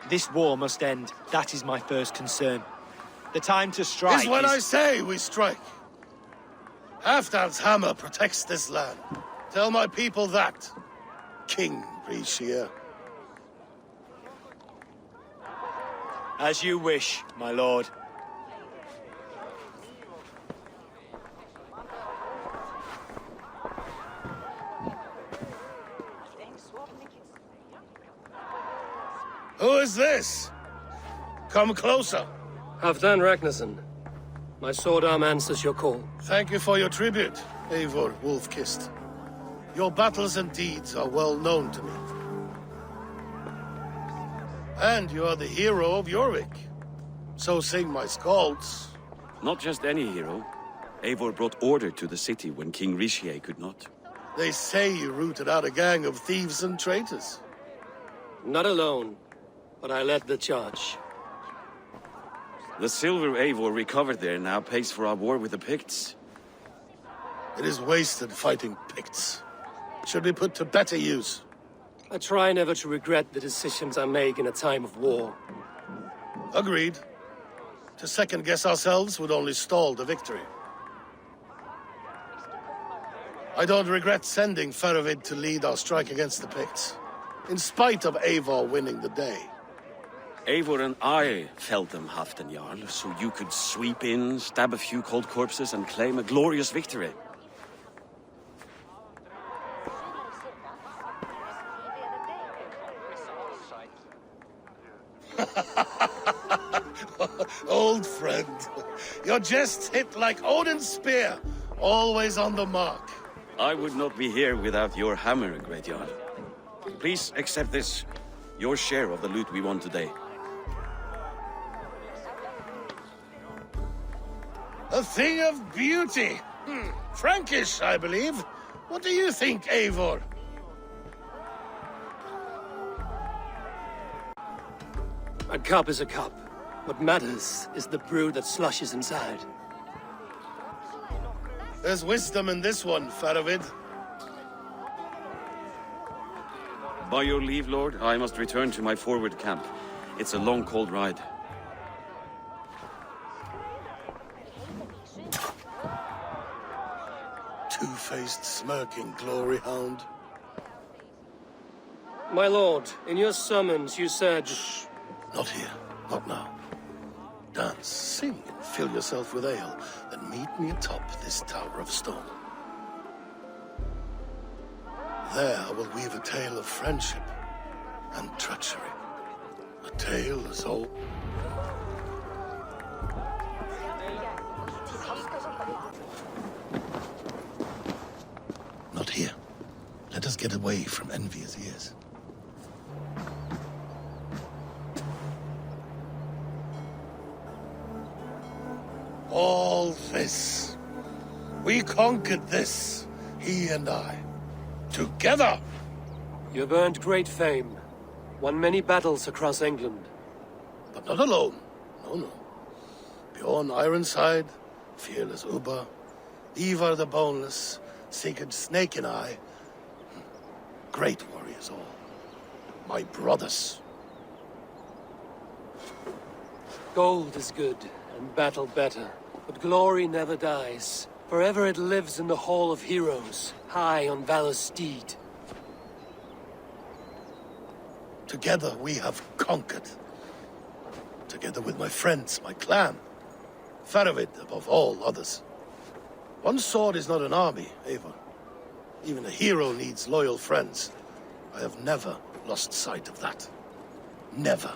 This war must end. That is my first concern. The time to strike is when I say we strike. Halfdan's hammer protects this land. Tell my people that, King Rishia. As you wish, my lord. Who is this? Come closer. Halfdan Ragnarsson. My sword arm answers your call. Thank you for your tribute, Eivor Wolf-Kissed. Your battles and deeds are well known to me. And you are the hero of Jorvik. So sing my skalds. Not just any hero. Eivor brought order to the city when King Rishie could not. They say you rooted out a gang of thieves and traitors. Not alone, but I led the charge. The silver Eivor recovered there now pays for our war with the Picts. It is wasted fighting Picts. Should be put to better use. I try never to regret the decisions I make in a time of war. Agreed. To second-guess ourselves would only stall the victory. I don't regret sending Faravid to lead our strike against the Picts, in spite of Eivor winning the day. Eivor and I felled them, Halfdan Jarl, so you could sweep in, stab a few cold corpses, and claim a glorious victory. Old friend, your jests hit like Odin's spear, always on the mark. I would not be here without your hammer, Great Jarl. Please accept this, your share of the loot we won today. A thing of beauty. Frankish, I believe. What do you think, Eivor? A cup is a cup. What matters is the brew that slushes inside. There's wisdom in this one, Faravid. By your leave, Lord, I must return to my forward camp. It's a long, cold ride. Two-faced, smirking glory hound. My lord, in your summons you said... Shh. Not here. Not now. Dance, sing, and fill yourself with ale, then meet me atop this tower of stone. There I will weave a tale of friendship and treachery. A tale as old... Not here. Let us get away from envious ears. All this. We conquered this, he and I. Together! You have earned great fame. Won many battles across England. But not alone. No. Bjorn Ironside, fearless Ubba, Ivar the Boneless, Sigurd Snake and I. Great warriors all. My brothers. Gold is good, and battle better. But glory never dies. Forever it lives in the Hall of Heroes, high on Valor's steed. Together we have conquered. Together with my friends, my clan. Faravid above all others. One sword is not an army, Eivor. Even a hero needs loyal friends. I have never lost sight of that. Never.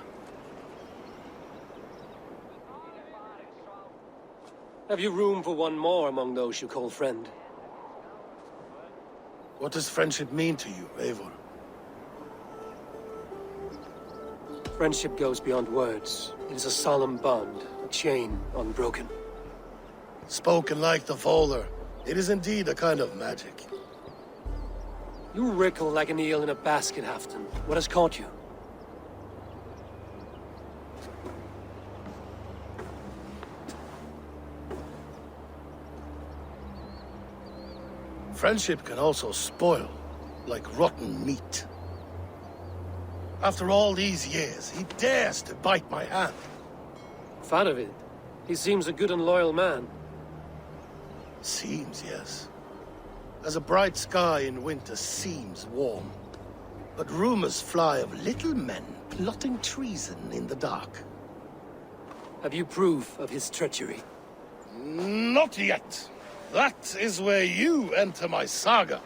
Have you room for one more among those you call friend? What does friendship mean to you, Eivor? Friendship goes beyond words. It is a solemn bond, a chain unbroken. Spoken like the Volar, it is indeed a kind of magic. You wrinkle like an eel in a basket, Halfdan. What has caught you? Friendship can also spoil, like rotten meat. After all these years, he dares to bite my hand. Faravid, he seems a good and loyal man. Seems, yes. As a bright sky in winter seems warm. But rumors fly of little men plotting treason in the dark. Have you proof of his treachery? Not yet. That is where you enter my saga.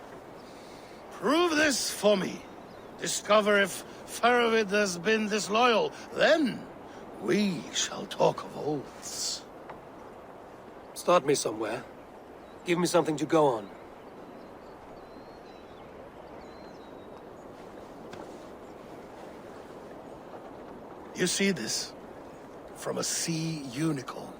Prove this for me. Discover if Faravid has been disloyal. Then we shall talk of oaths. Start me somewhere. Give me something to go on. You see this? From a sea unicorn.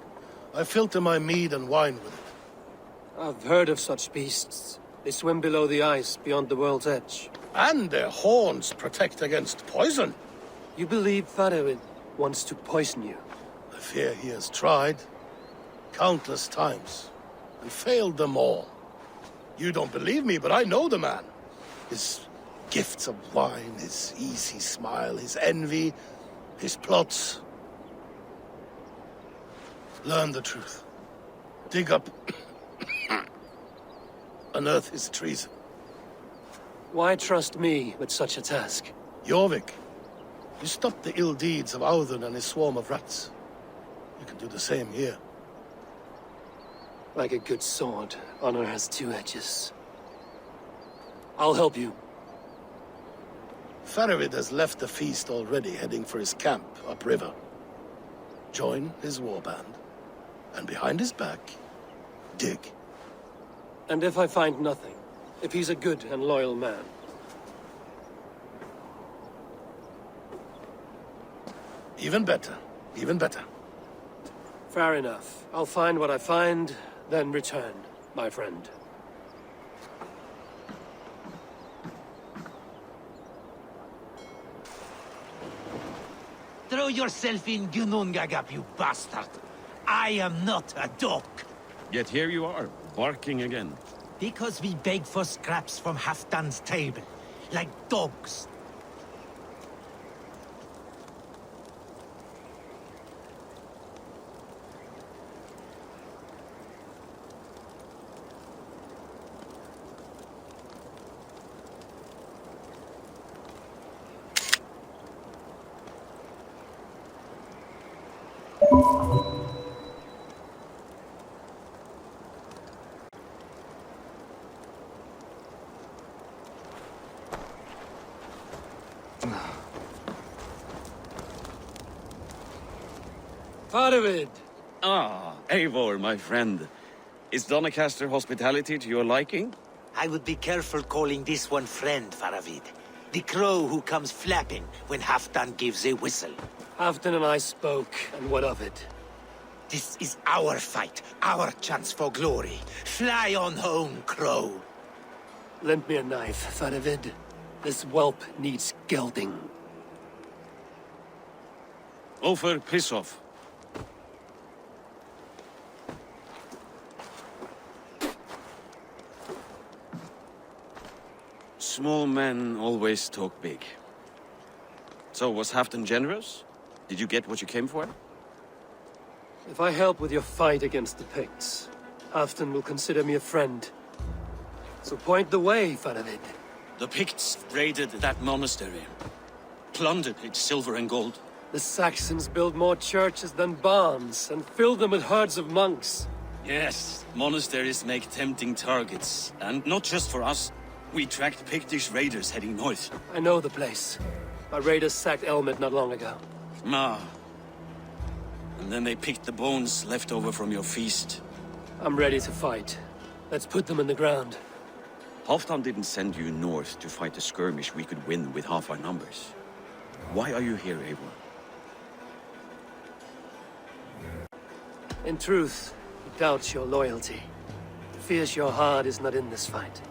I filter my mead and wine with it. I've heard of such beasts. They swim below the ice, beyond the world's edge. And their horns protect against poison. You believe Faravid wants to poison you? I fear he has tried countless times and failed them all. You don't believe me, but I know the man. His gifts of wine, his easy smile, his envy, his plots. Learn the truth. Dig up, unearth his treason. Why trust me with such a task? Jorvik, you stopped the ill deeds of Audun and his swarm of rats. You can do the same here. Like a good sword, honor has two edges. I'll help you. Faravid has left the feast already, heading for his camp upriver. Join his warband, and behind his back, dig. And if I find nothing? If he's a good and loyal man? Even better. Even better. Fair enough. I'll find what I find, then return, my friend. Throw yourself in Gunungagap, you bastard! I am not a dog! Yet here you are, barking again. Because we beg for scraps from Halfdan's table, like dogs. Faravid! Ah, Eivor, my friend. Is Doncaster hospitality to your liking? I would be careful calling this one friend, Faravid. The crow who comes flapping when Halfdan gives a whistle. Halfdan and I spoke, and what of it? This is our fight, our chance for glory. Fly on home, crow. Lend me a knife, Faravid. This whelp needs gelding. Ofer, piss off. Small men always talk big. So, was Halfdan generous? Did you get what you came for? If I help with your fight against the Picts, Halfdan will consider me a friend. So point the way, Faravid. The Picts raided that monastery. Plundered its silver and gold. The Saxons build more churches than barns, and fill them with herds of monks. Yes, monasteries make tempting targets. And not just for us. We tracked Pictish raiders heading north. I know the place. Our raiders sacked Elmet not long ago. Ah. And then they picked the bones left over from your feast. I'm ready to fight. Let's put them in the ground. Halfdan didn't send you north to fight a skirmish we could win with half our numbers. Why are you here, Eivor? In truth, he doubts your loyalty. Fears your heart is not in this fight.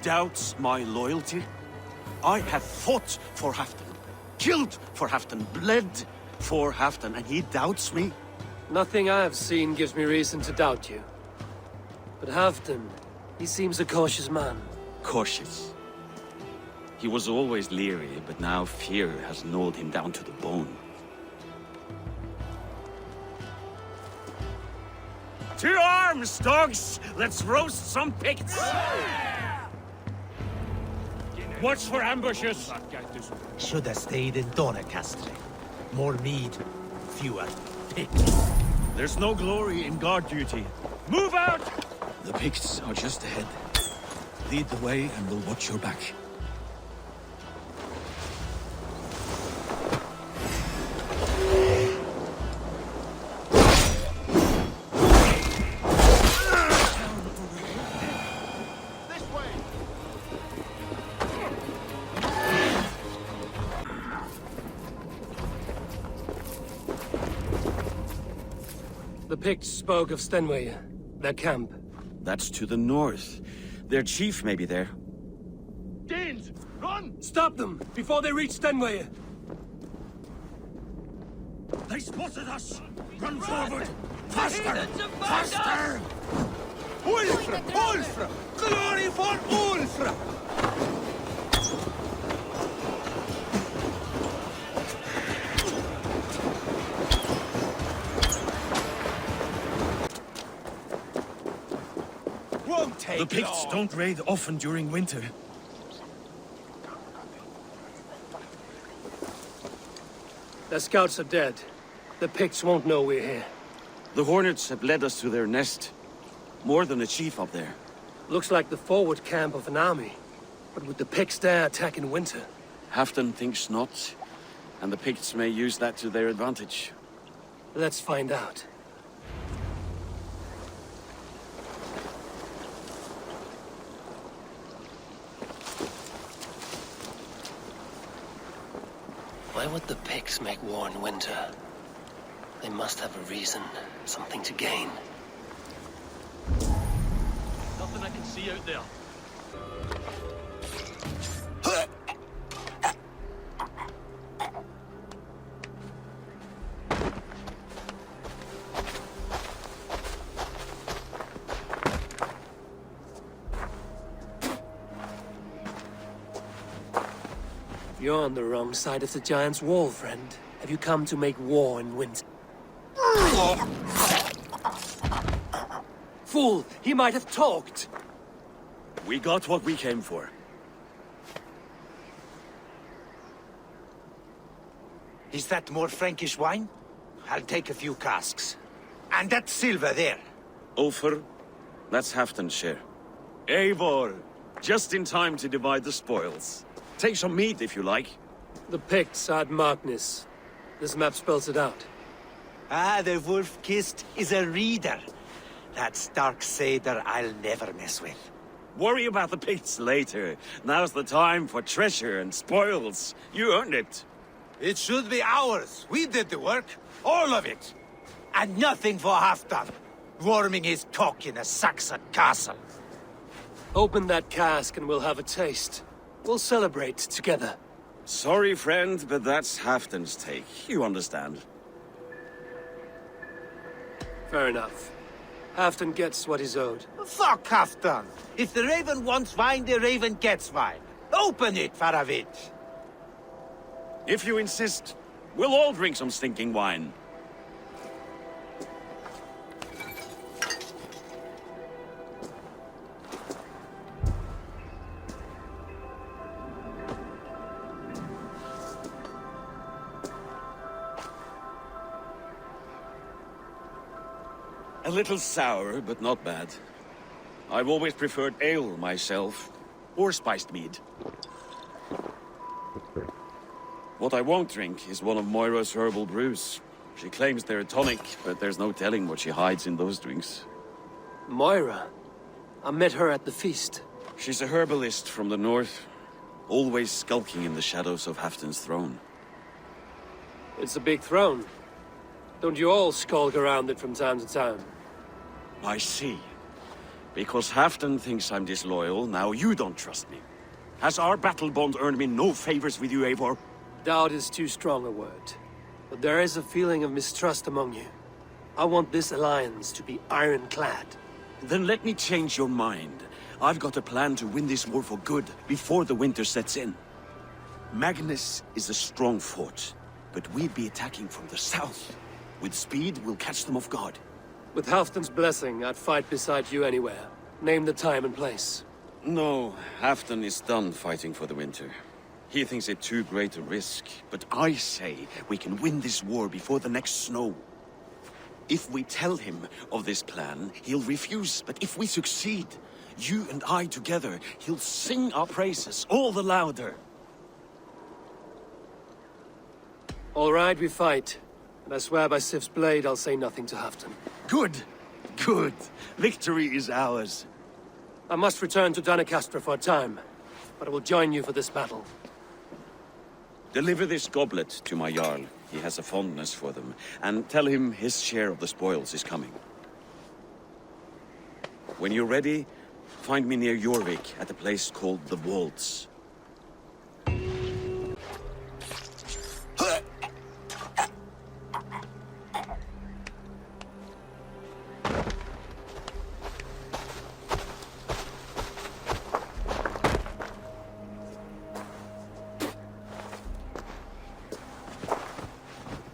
Doubts my loyalty? I have fought for Halfdan, killed for Halfdan, bled for Halfdan, and he doubts me? Nothing I have seen gives me reason to doubt you. But Halfdan, he seems a cautious man. Cautious. He was always leery, but now fear has gnawed him down to the bone. To arms, dogs! Let's roast some Picts! Watch for ambushes! Should have stayed in Doncaster. More mead, fewer Picts. There's no glory in guard duty. Move out! The Picts are just ahead. Lead the way and we'll watch your back. The Picts spoke of Stenway, their camp. That's to the north. Their chief may be there. Danes, run! Stop them before they reach Stenway. They spotted us! Run forward! Faster! Faster! Ulfra! Ulfra! Glory for Ulfra! The Picts don't raid often during winter. Their scouts are dead. The Picts won't know we're here. The Hornets have led us to their nest. More than a chief up there. Looks like the forward camp of an army. But would the Picts dare attack in winter? Halfdan thinks not. And the Picts may use that to their advantage. Let's find out. Why would the Picts make war in winter? They must have a reason, something to gain. Nothing I can see out there. You're on the wrong side of the Giant's wall, friend. Have you come to make war in winter? Fool! He might have talked! We got what we came for. Is that more Frankish wine? I'll take a few casks. And that silver there. Ulfr, that's Halfdan's share. Eivor, just in time to divide the spoils. Take some meat if you like. The Picts are at Magnus. This map spells it out. Ah, the wolf-kissed is a reader. That stark satyr I'll never mess with. Worry about the Picts later. Now's the time for treasure and spoils. You earned it. It should be ours. We did the work. All of it. And nothing for Halfdan. Warming his cock in a Saxon castle. Open that cask and we'll have a taste. We'll celebrate together. Sorry, friend, but that's Halfdan's take. You understand. Fair enough. Halfdan gets what he's owed. Fuck Halfdan. If the Raven wants wine, the Raven gets wine. Open it, Faravid. If you insist, we'll all drink some stinking wine. A little sour, but not bad. I've always preferred ale myself, or spiced mead. What I won't drink is one of Moira's herbal brews. She claims they're a tonic, but there's no telling what she hides in those drinks. Moira? I met her at the feast. She's a herbalist from the north, always skulking in the shadows of Halfdan's throne. It's a big throne. Don't you all skulk around it from time to time? I see. Because Halfdan thinks I'm disloyal, now you don't trust me. Has our battle bond earned me no favors with you, Eivor? Doubt is too strong a word. But there is a feeling of mistrust among you. I want this alliance to be ironclad. Then let me change your mind. I've got a plan to win this war for good, before the winter sets in. Magnus is a strong fort, but we'd be attacking from the south. With speed, we'll catch them off guard. With Halfdan's blessing, I'd fight beside you anywhere. Name the time and place. No, Halfdan is done fighting for the winter. He thinks it too great a risk, but I say we can win this war before the next snow. If we tell him of this plan, he'll refuse, but if we succeed, you and I together, he'll sing our praises all the louder. All right, we fight. And I swear by Sif's blade, I'll say nothing to Halfdan. Good, good. Victory is ours. I must return to Doncaster for a time, but I will join you for this battle. Deliver this goblet to my Jarl. He has a fondness for them. And tell him his share of the spoils is coming. When you're ready, find me near Jorvik at a place called the Waltz.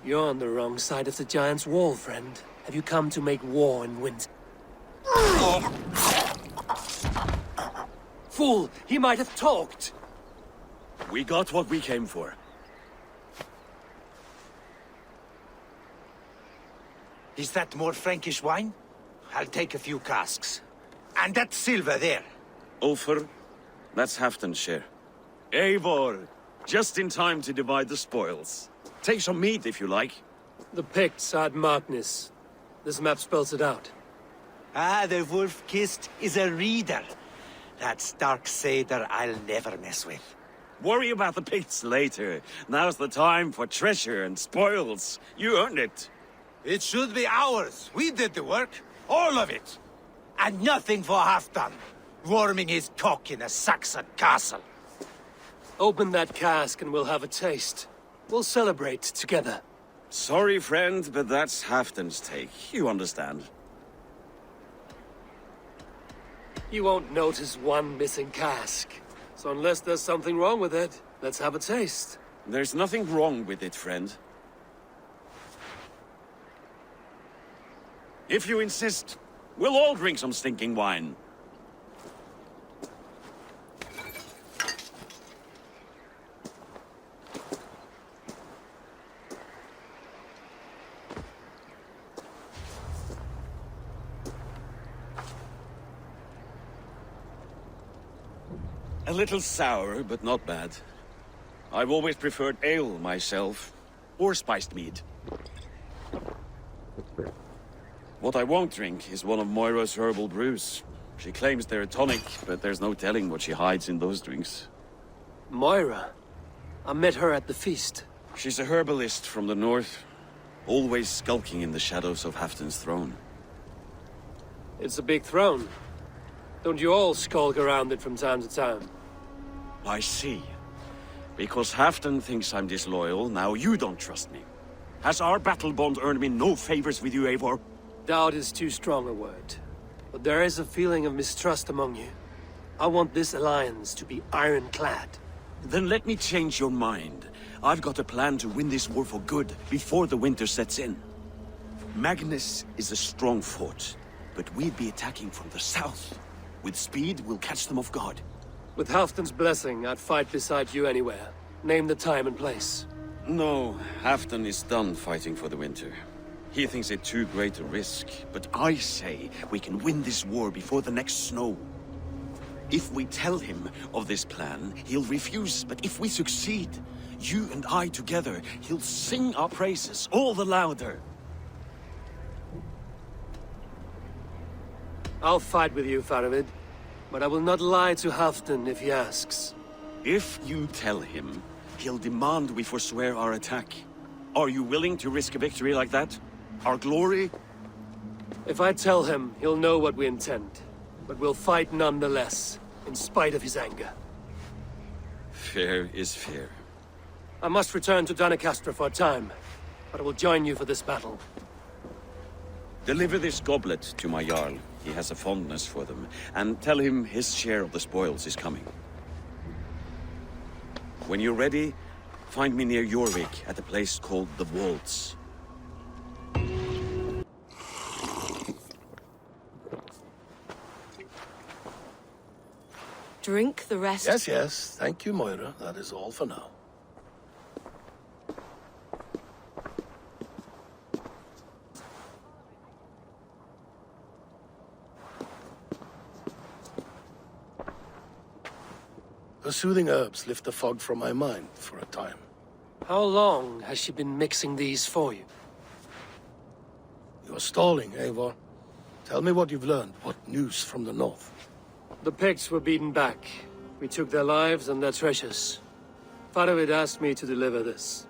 You're on the wrong side of the giant's wall, friend. Have you come to make war in winter? Fool! He might have talked! We got what we came for. Is that more Frankish wine? I'll take a few casks. And that silver there. Ulfr, that's Halfdan's share. Eivor, just in time to divide the spoils. Take some meat if you like. The Picts had Magnus. This map spells it out. Ah, the wolf-kissed is a reader. That stark satyr I'll never mess with. Worry about the Picts later. Now's the time for treasure and spoils. You earned it. It should be ours. We did the work. All of it. And nothing for Halfdan, warming his cock in a Saxon castle. Open that cask and we'll have a taste. We'll celebrate together. Sorry, friend, but that's Halfdan's take. You understand. You won't notice one missing cask. So unless there's something wrong with it, let's have a taste. There's nothing wrong with it, friend. If you insist, we'll all drink some stinking wine. A little sour, but not bad. I've always preferred ale myself, or spiced mead. What I won't drink is one of Moira's herbal brews. She claims they're a tonic, but there's no telling what she hides in those drinks. Moira? I met her at the feast. She's a herbalist from the north, always skulking in the shadows of Halfdan's throne. It's a big throne. Don't you all skulk around it from time to time? I see. Because Halfdan thinks I'm disloyal, now you don't trust me. Has our battle bond earned me no favors with you, Eivor? Doubt is too strong a word. But there is a feeling of mistrust among you. I want this alliance to be ironclad. Then let me change your mind. I've got a plan to win this war for good, before the winter sets in. Magnus is a strong fort, but we'd be attacking from the south. With speed, we'll catch them off guard. With Halfdan's blessing, I'd fight beside you anywhere. Name the time and place. No, Halfdan is done fighting for the winter. He thinks it too great a risk, but I say we can win this war before the next snow. If we tell him of this plan, he'll refuse, but if we succeed, you and I together, he'll sing our praises all the louder. I'll fight with you, Faravid. But I will not lie to Halfdan if he asks. If you tell him, he'll demand we forswear our attack. Are you willing to risk a victory like that? Our glory? If I tell him, he'll know what we intend. But we'll fight nonetheless, in spite of his anger. Fair is fair. I must return to Doncaster for a time, but I will join you for this battle. Deliver this goblet to my Jarl. He has a fondness for them. And tell him his share of the spoils is coming. When you're ready, find me near Jorvik at a place called the Vaults. Drink the rest. Yes, yes. Thank you, Moira. That is all for now. The soothing herbs lift the fog from my mind for a time. How long has she been mixing these for you? You're stalling, Eivor. Tell me what you've learned. What news from the north? The Picts were beaten back. We took their lives and their treasures. Faravid asked me to deliver this.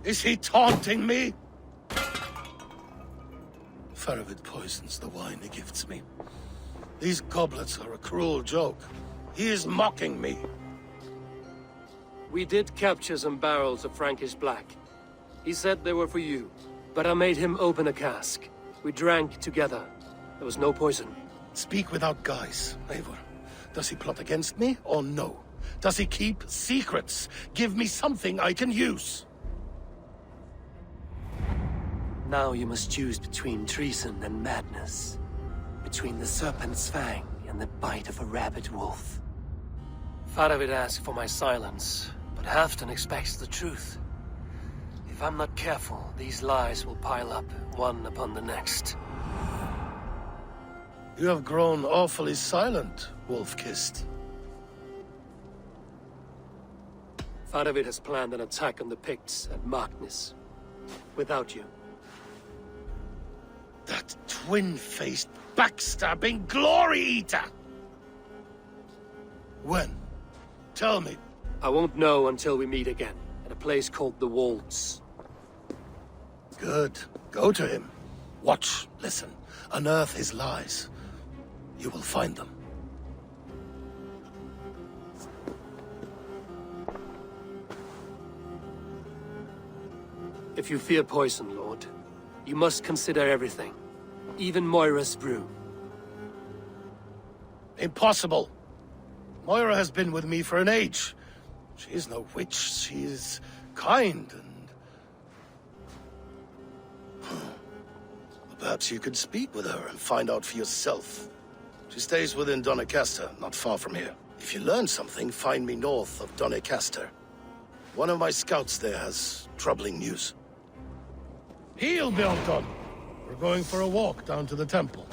Is he taunting me? Faravid poisons the wine he gifts me. These goblets are a cruel joke. He is mocking me. We did capture some barrels of Frankish Black. He said they were for you, but I made him open a cask. We drank together. There was no poison. Speak without guise, Eivor. Does he plot against me or no? Does he keep secrets? Give me something I can use. Now you must choose between treason and madness. Between the serpent's fang and the bite of a rabid wolf. Faravid asked for my silence, but Halfdan expects the truth. If I'm not careful, these lies will pile up, one upon the next. You have grown awfully silent, wolf-kissed. Faravid has planned an attack on the Picts at Magnus. Without you. That twin-faced, backstabbing glory-eater! When? Tell me. I won't know until we meet again, at a place called the Vaults. Good. Go to him. Watch, listen, unearth his lies. You will find them. If you fear poison, Lord, you must consider everything. Even Moira's brew. Impossible. Moira has been with me for an age. She is no witch. She is kind and... Perhaps you could speak with her and find out for yourself. She stays within Doncaster, not far from here. If you learn something, find me north of Doncaster. One of my scouts there has troubling news. Heal, Bjorn. We're going for a walk down to the temple.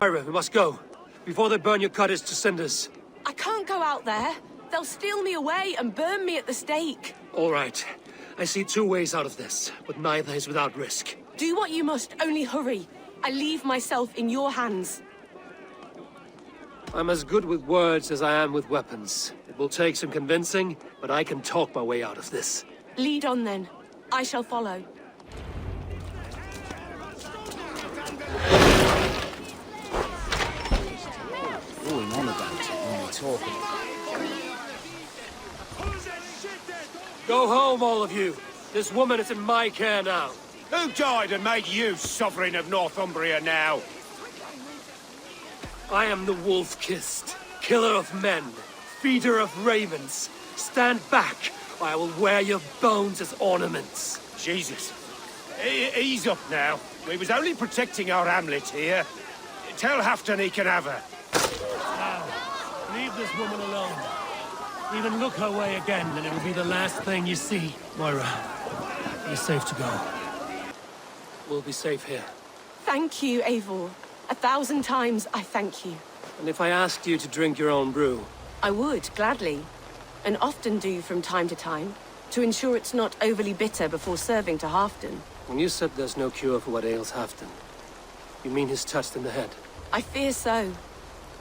Moira, we must go, before they burn your cottage to cinders. I can't go out there. They'll steal me away and burn me at the stake. All right. I see two ways out of this, but neither is without risk. Do what you must, only hurry. I leave myself in your hands. I'm as good with words as I am with weapons. It will take some convincing, but I can talk my way out of this. Lead on then. I shall follow. Going on about it when we talk about it. Go home, all of you. This woman is in my care now. Who died and made you sovereign of Northumbria now? I am the wolf-kissed, killer of men, feeder of ravens. Stand back, or I will wear your bones as ornaments. Jesus. Ease up now. We was only protecting our hamlet here. Tell Halfdan he can have her. Now, leave this woman alone. Even look her way again, and it will be the last thing you see. Moira, you're safe to go. We'll be safe here. Thank you, Eivor. 1,000 times I thank you. And if I asked you to drink your own brew? I would, gladly. And often do from time to time, to ensure it's not overly bitter before serving to Halfdan. When you said there's no cure for what ails Halfdan, you mean he's touched in the head? I fear so.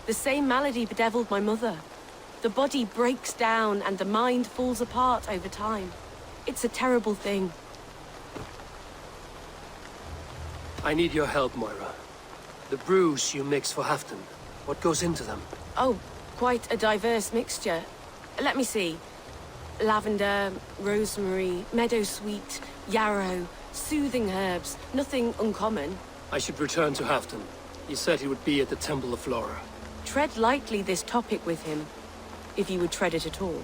The same malady bedeviled my mother. The body breaks down and the mind falls apart over time. It's a terrible thing. I need your help, Moira. The brews you mix for Halfdan, what goes into them? Oh, quite a diverse mixture. Let me see. Lavender, rosemary, meadowsweet, yarrow, soothing herbs. Nothing uncommon. I should return to Halfdan. He said he would be at the Temple of Flora. Tread lightly this topic with him, if you would tread it at all.